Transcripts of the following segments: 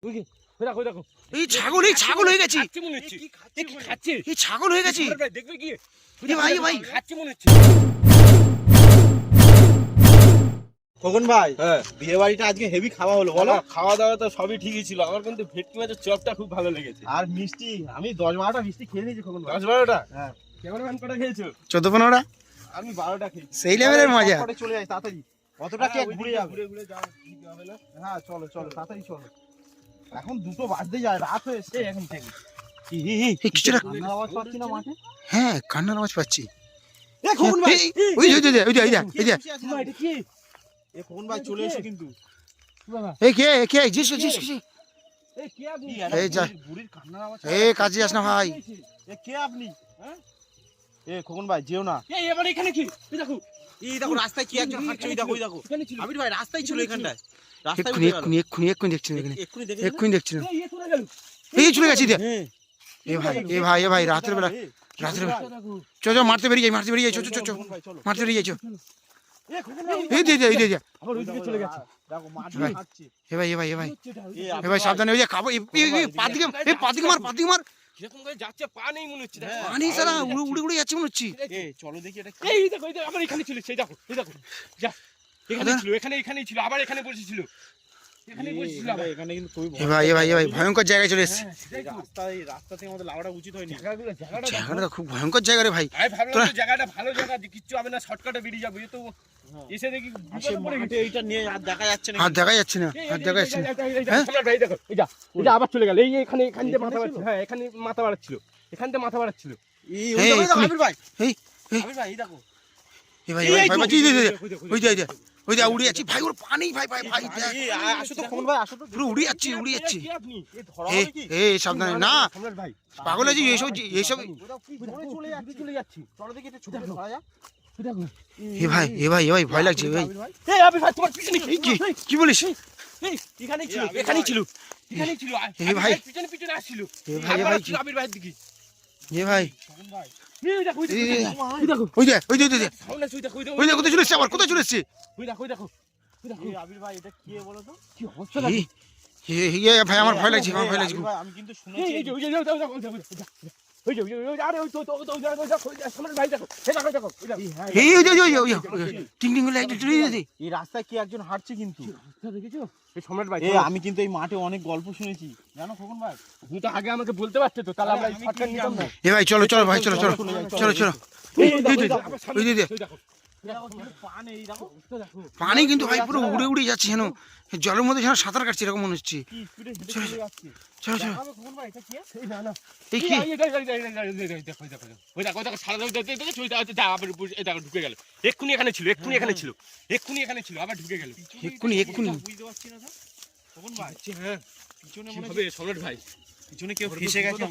এই ছাগল হয়ে গেছে। এই ছাগল হয়ে গেছে। দেখবে কি ভাই খাচ্ছে মনে হচ্ছে। খোকন ভাই, বিয়ে বাড়িটা আজকে হেভি খাওয়া হলো বলো। খাওয়া দাওয়া তো সবই ঠিকই ছিল, আমার কিন্তু ভেটকি মাছের চপটা খুব ভালো লেগেছে। আর মিষ্টি আমি 10-12টা মিষ্টি খেয়ে নিয়েছি খোকন ভাই। 10-12টা? হ্যাঁ। ক্যামেরাম্যান কটা খেয়েছো? 14-15টা। আমি 12টা খেয়েছি। সেই লেভেলের মজা। চলে যাই তাড়াতাড়ি। অতটা কে ঘুরে যাবে? ঘুরে যাও, ঠিক হবে না? হ্যাঁ চলো তাড়াতাড়ি চলো। এখন 2টো বাজতে যায়, রাত হয়ে এসেছে এখন থেকে। কিছুটা কান্নার আওয়াজ পাচ্ছি না মাঠে? হ্যাঁ, কান্নার আওয়াজ পাচ্ছি। এ খোকন ভাই, ওই যে এটা কি? এ খোকন ভাই চলে এসো কিন্তু। এই কে জিজ্ঞেস এই কে আপনি? এই যা। বুড়ির কান্নার আওয়াজ। এই কাজে যাস না ভাই। এ কে আপনি? হ্যাঁ? এ খোকন ভাই যেও না। এই এবার এখানে কি? এই দেখো রাস্তায় কি একজন হাঁটছে, ওই দেখো। এখানে ছিল। আবির ভাই রাস্তায় ছিল এখানটায়। রাস্তায় এক্ষুনি দেখছি না। এক্ষুনি দেখছি না। এই চলে গেল। এই চলে গেছি। হ্যাঁ। এ ভাই রাতের বেলা চো মারতে বেরিয়ে যাই চো মারতে বেরিয়ে যাই চো। এই দে আবার ওইদিকে চলে গেছে। দেখো মাঠে হাঁটছে। এ ভাই সাবধানে। ওই যে খাবো। পাদিকে মার। কিরকম করে যাচ্ছে, পা নেই মনে হচ্ছে। পানি সারা উড়ে যাচ্ছে মনে হচ্ছে। এ চলো দেখি এটা। এই দেখো আবার এখানে ছিল। সেই দেখো যা। এখানেই ছিল আবার এখানে বসেছিল। এখানে কিন্তু খুবই এ ভাই ভয়ঙ্কর জায়গায় চলে এসেছি। রাস্তা থেকে আমাদের লাউড়া উচিত হয়নি। জায়গাটা খুব ভয়ঙ্কর জায়গা রে ভাই। আমি ভাবলাম তো জায়গাটা ভালো জায়গা, কিচ্ছু হবে না, শর্টকাটে বেরিয়ে যাবো। তো এসে দেখি এইটা নিয়ে আর দেখা যাচ্ছে না। হাত দেখা যাচ্ছে না। সম্রাট ভাই দেখো, এই যা আবার চলে গেল। এই এখানে মাথা বাড়াচ্ছিল। হ্যাঁ, এখানে মাথা বাড়াচ্ছিল। এখান থেকে মাথা বাড়াচ্ছিল। আবির ভাই এই দেখো। ওই দে উড়ে যাচ্ছি ভাই। ওর পানি ভাই আসো তো খোকন ভাই, আসো তো। পুরো উড়ে যাচ্ছি। কি আপনি? এই ধরা হবে কি? এই সাবধানে না সম্রাট ভাই পাগল হয়েছি। এইসব চলে যাচ্ছি। চলো দেখি এটা ছুটে ধরা যায়। এ ভাই ভয় লাগছে ভাই। এই আবির ভাই তোমার পিছনে কি বলিস? এই এখানেই ছিল। এই ভাই পিছনে আসছিল। এ ভাই আবির ভাইয়ের দিকে। এ ভাই এই দেখো ওই দে সামনে দেখো। ওই দে কোথায় চলে এসছে? আবার কোথায় চলে এসছে? ওই দেখো এই আবির ভাই এটা কি বলো তো? কি অবস্থা দেখো। ভাই আমার ভয় লাগছে। আবির ভাই আমি কিন্তু শুনেছি। টিং করে একটু চলে যেতে। এই রাস্তায় কি একজন হাঁটছে কিন্তু। সম্রাট ভাই আমি কিন্তু এই মাঠে অনেক গল্প শুনেছি জানো খোকন ভাই। তুমি তো আগে আমাকে বলতে পারতে তো, তাহলে আমরা শর্টকাট নিতাম না। এ ভাই চলো ভাই চলো। পানি কিন্তু ভাই পুরো উড়ে যাচ্ছে যেন জলের মধ্যে যেন সাঁতার কাটছে এরকম মনে হচ্ছে। চলো এই কি ঢুকে গেল। এক্ষুনি এখানে ছিল আবার ঢুকে গেল। এক্ষুনি বুঝতে পারছি না তো খোকন ভাই। হ্যাঁ, পিছনে মনে হবে সম্রাট ভাই। পিছনে কেউ ফেসে গেছে।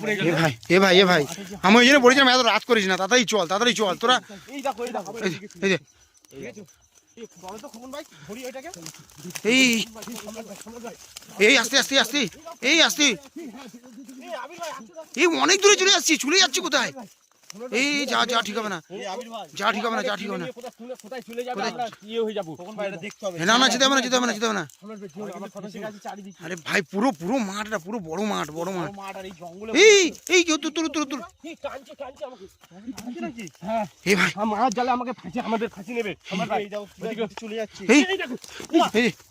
এ ভাই আমি ওই জন্য বলেছিলাম এত রাত করিস না, তাড়াতাড়ি চল তোরা। এই দেখো এই যে বলো তো খোকন ভাই, ধরি এটাকে। এই আস্তে এই অনেক দূরে চলে যাচ্ছি কোথায়? এই যা ঠিক হবে না। কোথায় চলে যাবে, আমরা ইয়ে হয়ে যাবো। খোকন ভাই এটা দেখতে হবে। না যেতে হবে না। আমার কথা ঠিক আছে চারিদিকে। আরে ভাই পুরো মাঠটা পুরো বড় মাঠ। মাঠ আর এই জঙ্গলে। এই তোর টানছে আমাকে। নাকি? হ্যাঁ, এই ভাই আমার জালে আমাকে আমাদের ফাঁসি নেবে। সম্রাট ভাই এই দাও চলে যাচ্ছে। এই দেখো,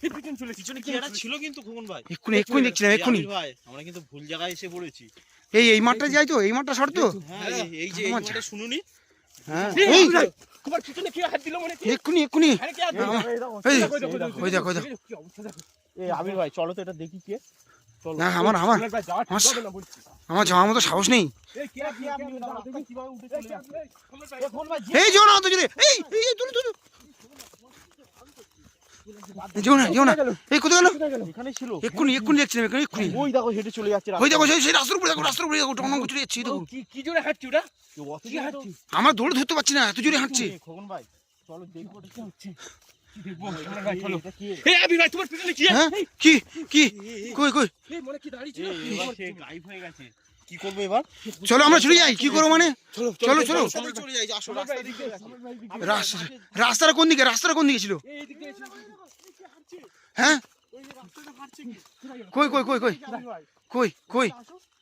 এই পিছনে কি একটা ছিল কিন্তু খোকন ভাই। এক্ষুনি দেখছিলাম এক্ষুনি। ভাই আমরা কিন্তু ভুল জায়গায় এসে পড়েছি। এই মাঠটা যাই তো, এই মাঠটা শর্ত। হ্যাঁ এই যে এই মাঠটা শুনুনি। হ্যাঁ এই তোমার পিছনে কি হাত দিল মনে হচ্ছে? এক্ষুনি আরে কি হাত দিল? ওই দেখো কি অবস্থা দেখো। এই আবির ভাই চলো তো এটা দেখি কে। চলো। না আমার সম্রাট ভাই যাওয়া ঠিক হবে না বলছি। আমার যাওয়ার মতো সাহস নেই। এই কি আপনি কিভাবে উঠে চলে যাচ্ছে। সম্রাট ভাই খোকন ভাই এই যেও না তো জোরে। এই তুই যেও না। এই কোথায় গেল? এখানে ছিল। এক্ষুনি দেখছিলাম এক্ষুনি। ওই দেখো হেঁটে চলে যাচ্ছে। ওই দেখো সেই রাস্তার উপরে দেখো টং চলে যাচ্ছে দেখো। কি জোরে হাঁটছি ওটা? কি হাঁটছি? আমার দৌড়ে ধরতে পারছি না, এত জোরে হাঁটছে। খোকন ভাই চলো দেখবো কি হচ্ছে। দেখবো সম্রাট ভাই চলো। এই আবির ভাই তোমার পিছনে কি? হ্যাঁ কি কই এই মনে কি দাঁড়িয়ে ছিল? এবার সে গায়েব হয়ে গেছে। কি করবো এবার? চলো আমরা চলে যাই। কি করবো মানে? চলো সবাই চলে যাই। আসো রাস্তা দিকে। রাস্তাটা কোন দিকে ছিল? এই দিকে এসে হ্যাঁ কই কই কই কই কই কই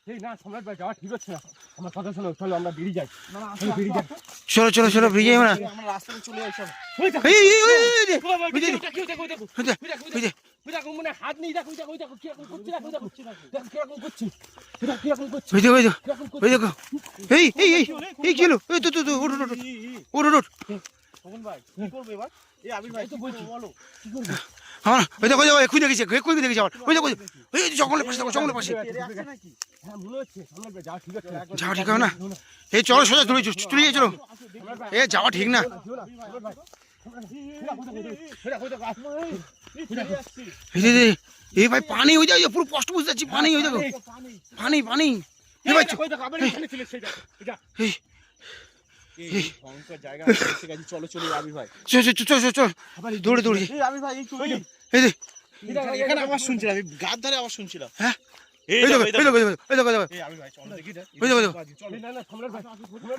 এই না সম্রাট ভাই যাওয়া ঠিক হচ্ছে না আমার কথা শোনো চলো আমরা বেরিয়ে যাই না না চলো বেরিয়ে যাই চলো চলো চলো বেরিয়ে যাই না আমরা রাস্তায় চলে যাই চলো ওই দেখো এই এই এই, এই, এই, বাবা ওই যে, দেখো দেখো দেখো ওই যে, ওই যে, ওই দেখো মনে হয় হাত নেই দেখো ওই দেখো কিরকম করছে দেখো দেখো দেখো কিরকম করছে দেখো কিরকম করছে ওই দেখো ওই দেখো কিরকম করছে ওই দেখো এই এই এই এই কি হলো এই তো তো তো ওঠ ওঠ ওঠ ওঠ ওঠ খোকন ভাই কি করবে এবার এই আবির ভাই তো বলছি বলো আমার ওই দেখো ওই দেখো এক্ষুনি দেখেছি এক্ষুনি দেখেছি আমার ওই দেখো ওই যে জঙ্গলের পাশে দেখো জঙ্গলের পাশে তেরে আসছে নাকি হ্যাঁ মনে হচ্ছে সম্রাট ভাই যাওয়া ঠিক হচ্ছে না যাওয়া ঠিক হবে না এই চলো সোজা চলে চলে যাই চলো এ যাওয়া ঠিক না এই যে যে, এই ভাই পানি হয়ে যায় পুরো কষ্ট বুঝতে যাচ্ছি পানি হয়ে যাবো পানি পানি এই ভাই এই এই ভয়ঙ্কর জায়গা এসে গেছি চলো চলো আবির ভাই চল চল চল চল চল দৌড়ে দৌড়ে এই আবির ভাই এই তো এই যে এখানে আওয়াজ শুনছিলাম আমি গাছ ধারে আওয়াজ শুনছিলাম হ্যাঁ এই দেখো এই দেখো এই দেখো এই আবির ভাই চলো দেখি ওই দেখো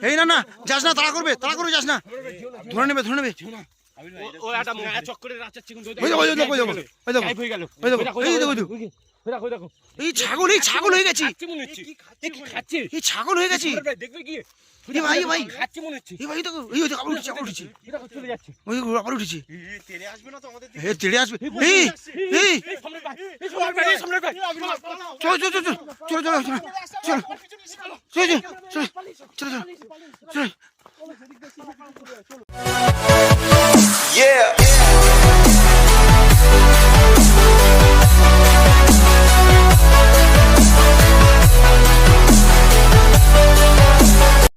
এই না না যাস না তাড়া করে যাস না ধরে নেবে আবির ভাই ও একটা মায়া চক্করে রাচাচ্ছে কিন্তু ওই দেখো ওই দেখো ওই দেখো ওই দেখো গায়েব হয়ে গেল ওই দেখো এই দেখো দেখো দেখো এই ছাগল হয়ে গেছি খাচ্ছে মনে হচ্ছে এ কি খাচ্ছে এই ছাগল হয়ে গেছি সম্রাট ভাই দেখবে কি এই ভাই ভাই খাচ্ছে মনে হচ্ছে এই ভাই দেখো এই দেখো আবার উঠেছি এটা চলে যাচ্ছে ওই দেখো আবার উঠেছি এই তেরে আসবে না তো আমাদের এ তেড়ে আসবে এই এই এই সম্রাট ভাই এই সম্রাট ভাই এই সম্রাট ভাই চল চল চল চল চল চল চল চল চল চল চল চল চল